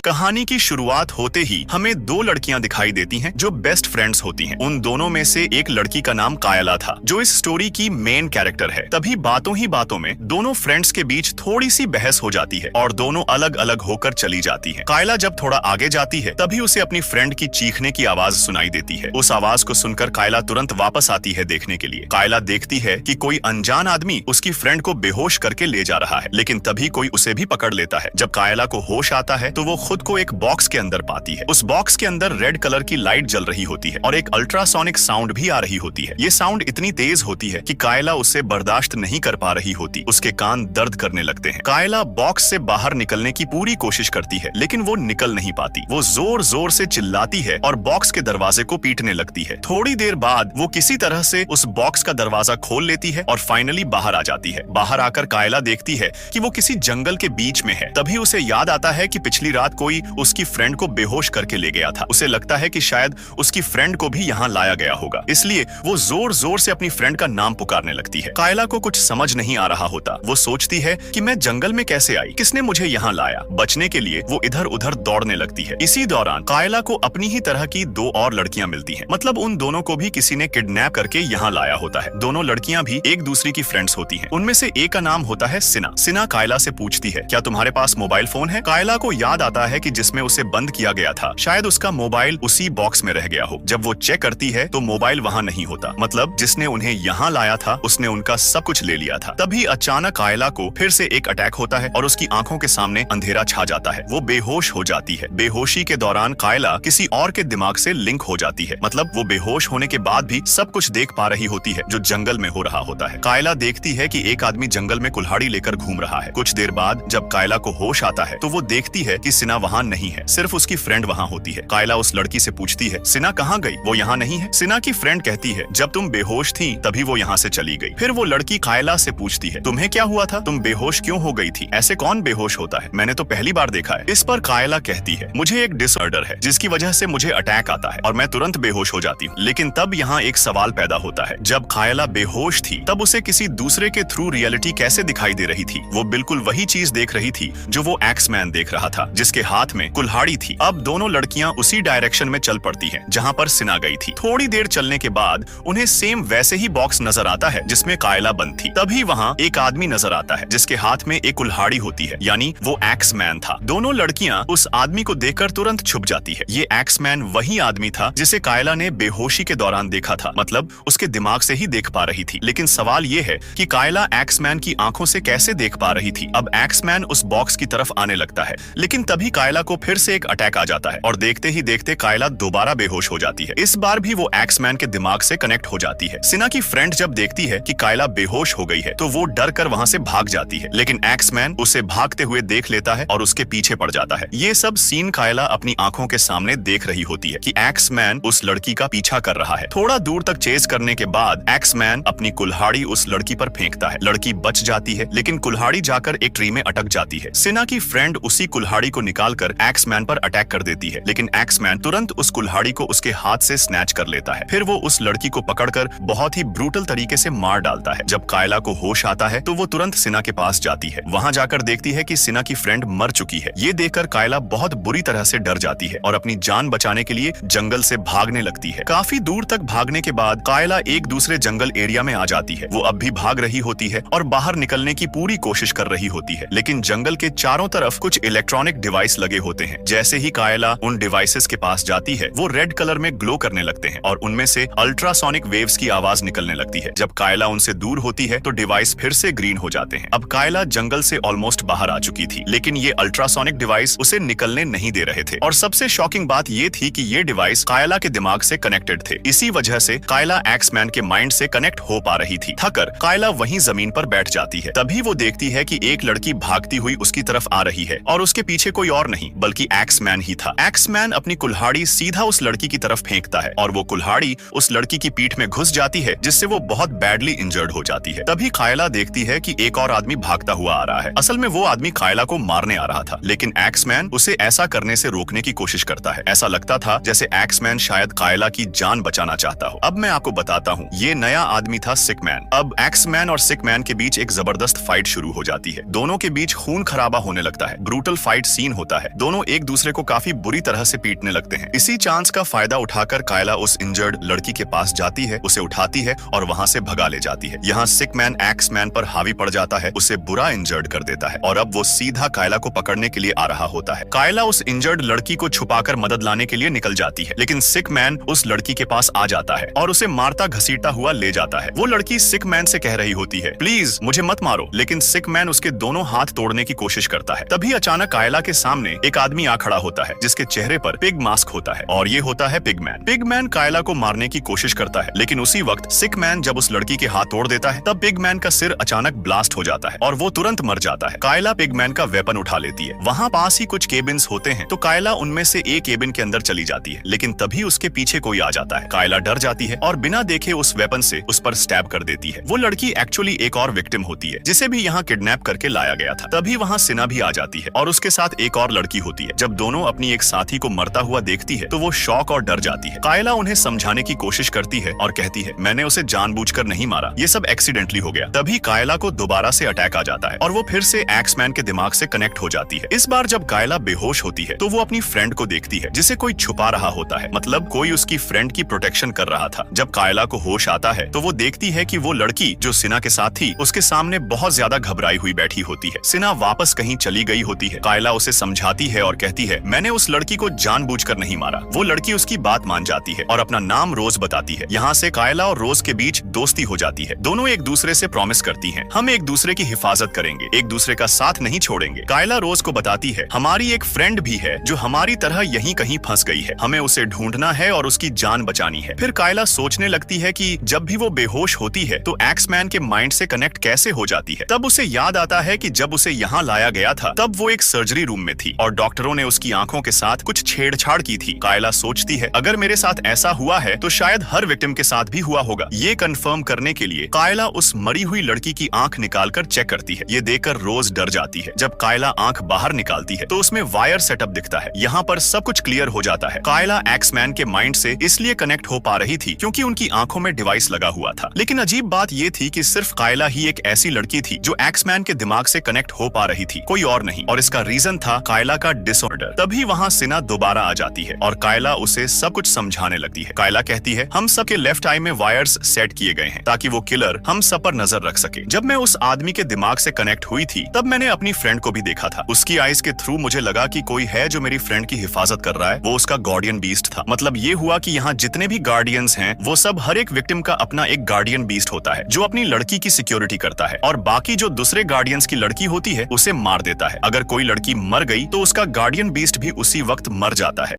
कहानी की शुरुआत होते ही हमें दो लड़कियां दिखाई देती हैं जो बेस्ट फ्रेंड्स होती हैं। उन दोनों में से एक लड़की का नाम कायला था जो इस स्टोरी की मेन कैरेक्टर है। तभी बातों ही बातों में दोनों फ्रेंड्स के बीच थोड़ी सी बहस हो जाती है और दोनों अलग अलग होकर चली जाती है। कायला जब थोड़ा आगे जाती है तभी उसे अपनी फ्रेंड की चीखने की आवाज सुनाई देती है। उस आवाज को सुनकर कायला तुरंत वापस आती है देखने के लिए। कायला देखती है कि कोई अनजान आदमी उसकी फ्रेंड को बेहोश करके ले जा रहा है, लेकिन तभी कोई उसे भी पकड़ लेता है। जब कायला को होश आता है तो वो खुद को एक बॉक्स के अंदर पाती है। उस बॉक्स के अंदर रेड कलर की लाइट जल रही होती है और एक अल्ट्रासोनिक साउंड भी आ रही होती है। ये साउंड इतनी तेज होती है कि कायला उसे बर्दाश्त नहीं कर पा रही होती। उसके कान दर्द करने लगते हैं। कायला बॉक्स से बाहर निकलने की पूरी कोशिश करती है, लेकिन वो निकल नहीं पाती। वो जोर जोर से चिल्लाती है और बॉक्स के दरवाजे को पीटने लगती है। थोड़ी देर बाद वो किसी तरह से उस बॉक्स का दरवाजा खोल लेती है और फाइनली बाहर आ जाती है। बाहर आकर कायला देखती है कि वो किसी जंगल के बीच में है। तभी उसे याद आता है कि पिछली रात कोई उसकी फ्रेंड को बेहोश करके ले गया था। उसे लगता है कि शायद उसकी फ्रेंड को भी यहाँ लाया गया होगा, इसलिए वो जोर जोर से अपनी फ्रेंड का नाम पुकारने लगती है। कायला को कुछ समझ नहीं आ रहा होता। वो सोचती है कि मैं जंगल में कैसे आई, किसने मुझे यहाँ लाया। बचने के लिए वो इधर उधर दौड़ने लगती है। इसी दौरान कायला को अपनी ही तरह की दो और लड़कियां मिलती हैं। मतलब उन दोनों को भी किसी ने किडनैप करके यहाँ लाया होता है। दोनों लड़कियां भी एक दूसरे की फ्रेंड्स होती हैं। उनमें से एक का नाम होता है सिना। सिना कायला से पूछती है, क्या तुम्हारे पास मोबाइल फोन है? कायला को याद आता है कि जिसमें उसे बंद किया गया था, शायद उसका मोबाइल उसी बॉक्स में रह गया हो। जब वो चेक करती है तो मोबाइल वहाँ नहीं होता। मतलब जिसने उन्हें यहाँ लाया था उसने उनका सब कुछ ले लिया था। तभी अचानक कायला को फिर से एक अटैक होता है और उसकी आंखों के सामने अंधेरा छा जाता है। वो बेहोश हो जाती है। बेहोशी के दौरान कायला किसी और के दिमाग से लिंक हो जाती है। मतलब वो बेहोश होने के बाद भी सब कुछ देख पा रही होती है जो जंगल में हो रहा होता है। कायला देखती है कि एक आदमी जंगल में कुल्हाड़ी लेकर घूम रहा है। कुछ देर बाद जब कायला को होश आता है तो वो देखती है कि सिना वहाँ नहीं है, सिर्फ उसकी फ्रेंड वहाँ होती है। कायला उस लड़की से पूछती है, सिना कहाँ गई? वो यहाँ नहीं है। सिना की फ्रेंड कहती है, जब तुम बेहोश थी तभी वो यहाँ से चली गई। फिर वो लड़की कायला से पूछती है, तुम्हें क्या हुआ था? तुम बेहोश क्यों हो गई थी? ऐसे कौन बेहोश होता है? मैंने तो पहली बार देखा है। इस पर कायला कहती है, मुझे एक डिसऑर्डर है जिसकी वजह से मुझे अटैक आता है और मैं तुरंत बेहोश हो जाती हूँ। लेकिन तब यहाँ एक सवाल पैदा होता है, जब कायला बेहोश थी तब उसे किसी दूसरे के थ्रू रियलिटी कैसे दिखाई दे रही थी? वो बिल्कुल वही चीज देख रही थी जो वो एक्समैन देख रहा था, जिसके हाथ में कुल्हाड़ी थी। अब दोनों लड़कियां उसी डायरेक्शन में चल पड़ती हैं जहां पर सिना गई थी। थोड़ी देर चलने के बाद उन्हें सेम वैसे ही बॉक्स नजर आता है जिसमें कायला बंद थी। तभी वहां एक आदमी नजर आता है जिसके हाथ में एक कुल्हाड़ी होती है, यानी वो एक्समैन था। दोनों लड़कियां उस आदमी को देखकर तुरंत छुप जाती है। ये एक्समैन वही आदमी था जिसे कायला ने बेहोशी के दौरान देखा था। मतलब उसके दिमाग से ही देख पा रही थी। लेकिन सवाल ये है कि कायला एक्समैन की आंखों से कैसे देख पा रही थी? अब एक्समैन उस बॉक्स की तरफ आने लगता है, लेकिन तभी कायला को फिर से एक अटैक आ जाता है और देखते ही देखते कायला दोबारा बेहोश हो जाती है। इस बार भी वो एक्समैन के दिमाग से कनेक्ट हो जाती है। सिना की फ्रेंड जब देखती है कि कायला बेहोश हो गई है तो वो डर कर वहाँ से भाग जाती है, लेकिन एक्समैन उसे भागते हुए देख लेता है और उसके पीछे पड़ जाता है। ये सब सीन कायला अपनी आंखों के सामने देख रही होती है कि एक्समैन उस लड़की का पीछा कर रहा है। थोड़ा दूर तक चेज करने के बाद एक्समैन अपनी कुल्हाड़ी उस लड़की पर फेंकता है। लड़की बच जाती है, लेकिन कुल्हाड़ी जाकर एक ट्री में अटक जाती है। सिना की फ्रेंड उसी कुल्हाड़ी को निकालकर एक्समैन पर अटैक कर देती है, लेकिन एक्समैन तुरंत उस कुल्हाड़ी को उसके हाथ से स्नैच कर लेता है। फिर वो उस लड़की को पकड़कर बहुत ही ब्रूटल तरीके से मार डालता है। जब कायला को होश आता है तो वो तुरंत सिना के पास जाती है। वहां जाकर देखती है कि सिना की फ्रेंड मर चुकी है। ये देखकर कायला बहुत बुरी तरह से डर जाती है और अपनी जान बचाने के लिए जंगल से भागने लगती है। काफी दूर तक भागने के बाद कायला एक दूसरे जंगल एरिया में आ जाती है। वो अब भी भाग रही होती है और बाहर निकलने की पूरी कोशिश कर रही होती है, लेकिन जंगल के चारों तरफ कुछ इलेक्ट्रॉनिक डिवाइस लगे होते हैं। जैसे ही कायला उन डिवाइसेस के पास जाती है वो रेड कलर में ग्लो करने लगते हैं और उनमें से अल्ट्रासोनिक वेव्स की आवाज निकलने लगती है। जब कायला उनसे दूर होती है तो डिवाइस फिर से ग्रीन हो जाते हैं। अब कायला जंगल से ऑलमोस्ट बाहर आ चुकी थी, लेकिन ये अल्ट्रासोनिक डिवाइस उसे निकलने नहीं दे रहे थे। और सबसे शॉकिंग बात ये थी कि ये डिवाइस कायला के दिमाग से कनेक्टेड थे। इसी वजह से कायला एक्समैन के माइंड से कनेक्ट हो पा रही थी। थकर कायला वहीं जमीन पर बैठ जाती है। तभी वो देखती है कि एक लड़की भागती हुई उसकी तरफ आ रही है और उसके पीछे कोई और नहीं बल्कि एक्समैन ही था। एक्समैन अपनी कुल्हाड़ी सीधा उस लड़की की तरफ फेंकता है और वो कुल्हाड़ी उस लड़की की पीठ में घुस जाती है, जिससे वो बहुत बैडली इंजर्ड हो जाती है। तभी कायला देखती है कि एक और आदमी भागता हुआ आ रहा है। असल में वो आदमी कायला को मारने आ रहा था, लेकिन एक्समैन उसे ऐसा करने से रोकने की कोशिश करता है। ऐसा लगता था जैसे एक्समैन शायद कायला की जान बचाना चाहता हो। अब मैं आपको बताता हूँ, ये नया आदमी था सिकमैन। अब एक्समैन और सिकमैन के बीच एक जबरदस्त फाइट शुरू हो जाती है। दोनों के बीच खून खराबा होने लगता है। ब्रूटल फाइट सीन होता होता है। दोनों एक दूसरे को काफी बुरी तरह से पीटने लगते हैं। इसी चांस का फायदा उठाकर कायला उस इंजर्ड लड़की के पास जाती है, उसे उठाती है और वहां से भगा ले जाती है। यहाँ सिक मैन एक्स मैन पर हावी पड़ जाता है, उसे बुरा इंजर्ड कर देता है और अब वो सीधा कायला को पकड़ने के लिए आ रहा होता है। कायला उस इंजर्ड लड़की को छुपाकर मदद लाने के लिए निकल जाती है, लेकिन सिक मैन उस लड़की के पास आ जाता है और उसे मारता घसीटता हुआ ले जाता है। वो लड़की सिक मैन से कह रही होती है, प्लीज मुझे मत मारो, लेकिन सिक मैन उसके दोनों हाथ तोड़ने की कोशिश करता है। तभी अचानक कायला के सामने एक आदमी आ खड़ा होता है जिसके चेहरे पर पिग मास्क होता है और ये होता है पिगमैन। पिगमैन कायला को मारने की कोशिश करता है, लेकिन उसी वक्त सिक मैन जब उस लड़की के हाथ तोड़ देता है तब पिगमैन का सिर अचानक ब्लास्ट हो जाता है और वो तुरंत मर जाता है। कायला पिगमैन का वेपन उठा लेती है। वहाँ पास ही कुछ केबिन्स होते हैं तो कायला उनमें से एक केबिन के अंदर चली जाती है, लेकिन तभी उसके पीछे कोई आ जाता है। कायला डर जाती है और बिना देखे उस वेपन से उस पर स्टैब कर देती है। वो लड़की एक्चुअली एक और विक्टिम होती है जिसे भी यहाँ किडनैप करके लाया गया था। तभी वहाँ सिना भी आ जाती है और उसके साथ एक और लड़की होती है। जब दोनों अपनी एक साथी को मरता हुआ देखती है तो वो शॉक और डर जाती है। कायला उन्हें समझाने की कोशिश करती है और कहती है, मैंने उसे जानबूझकर नहीं मारा, ये सब एक्सीडेंटली हो गया। तभी कायला को दोबारा से अटैक आ जाता है और वो फिर से एक्समैन के दिमाग से कनेक्ट हो जाती है। इस बार जब कायला बेहोश होती है तो वो अपनी फ्रेंड को देखती है जिसे कोई छुपा रहा होता है, मतलब कोई उसकी फ्रेंड की प्रोटेक्शन कर रहा था। जब कायला को होश आता है तो वो देखती है कि वो लड़की जो सिना के साथ थी उसके सामने बहुत ज्यादा घबराई हुई बैठी होती है। सिना वापस कहीं चली गई होती है। कायला उसे समझाती है और कहती है, मैंने उस लड़की को जानबूझकर नहीं मारा। वो लड़की उसकी बात मान जाती है और अपना नाम रोज बताती है। यहाँ से कायला और रोज के बीच दोस्ती हो जाती है। दोनों एक दूसरे से प्रॉमिस करती हैं, हम एक दूसरे की हिफाजत करेंगे, एक दूसरे का साथ नहीं छोड़ेंगे। कायला रोज को बताती है, हमारी एक फ्रेंड भी है जो हमारी तरह यहीं कहीं फंस गई है, हमें उसे ढूंढना है और उसकी जान बचानी है। फिर कायला सोचने लगती है कि जब भी वो बेहोश होती है तो एक्समैन के माइंड से कनेक्ट कैसे हो जाती है। तब उसे याद आता है कि जब उसे यहाँ लाया गया था तब वो एक सर्जरी रूम में थी और डॉक्टरों ने उसकी आंखों के साथ कुछ छेड़छाड़ की थी। कायला सोचती है, अगर मेरे साथ ऐसा हुआ है तो शायद हर विक्टिम के साथ भी हुआ होगा। ये कंफर्म करने के लिए कायला उस मरी हुई लड़की की आंख निकालकर चेक करती है। ये देखकर रोज डर जाती है। जब कायला आंख बाहर निकालती है तो उसमें वायर सेटअप दिखता है। यहाँ पर सब कुछ क्लियर हो जाता है। कायला एक्समैन के माइंड से इसलिए कनेक्ट हो पा रही थी क्योंकि उनकी आंखों में डिवाइस लगा हुआ था। लेकिन अजीब बात ये थी कि सिर्फ कायला ही एक ऐसी लड़की थी जो एक्समैन के दिमाग से कनेक्ट हो पा रही थी, कोई और नहीं। और इसका रीजन था कायला का डिसऑर्डर। तभी वहाँ सिना दोबारा आ जाती है और कायला उसे सब कुछ समझाने लगती है। कायला कहती है, हम सब के लेफ्ट आई में वायर्स सेट किए गए हैं ताकि वो किलर हम सब पर नजर रख सके। जब मैं उस आदमी के दिमाग से कनेक्ट हुई थी तब मैंने अपनी फ्रेंड को भी देखा था। उसकी आईज के थ्रू मुझे लगा कि कोई है जो मेरी फ्रेंड की हिफाजत कर रहा है। वो उसका गार्डियन बीस्ट था। मतलब ये हुआ कि यहाँ जितने भी गार्डियंस हैं वो सब हर एक विक्टिम का अपना एक गार्डियन बीस्ट होता है जो अपनी लड़की की सिक्योरिटी करता है और बाकी जो दूसरे गार्डियंस की लड़की होती है उसे मार देता है। अगर कोई लड़की मर गई तो उसका गार्डियन बीस्ट भी उसी वक्त मर जाता है।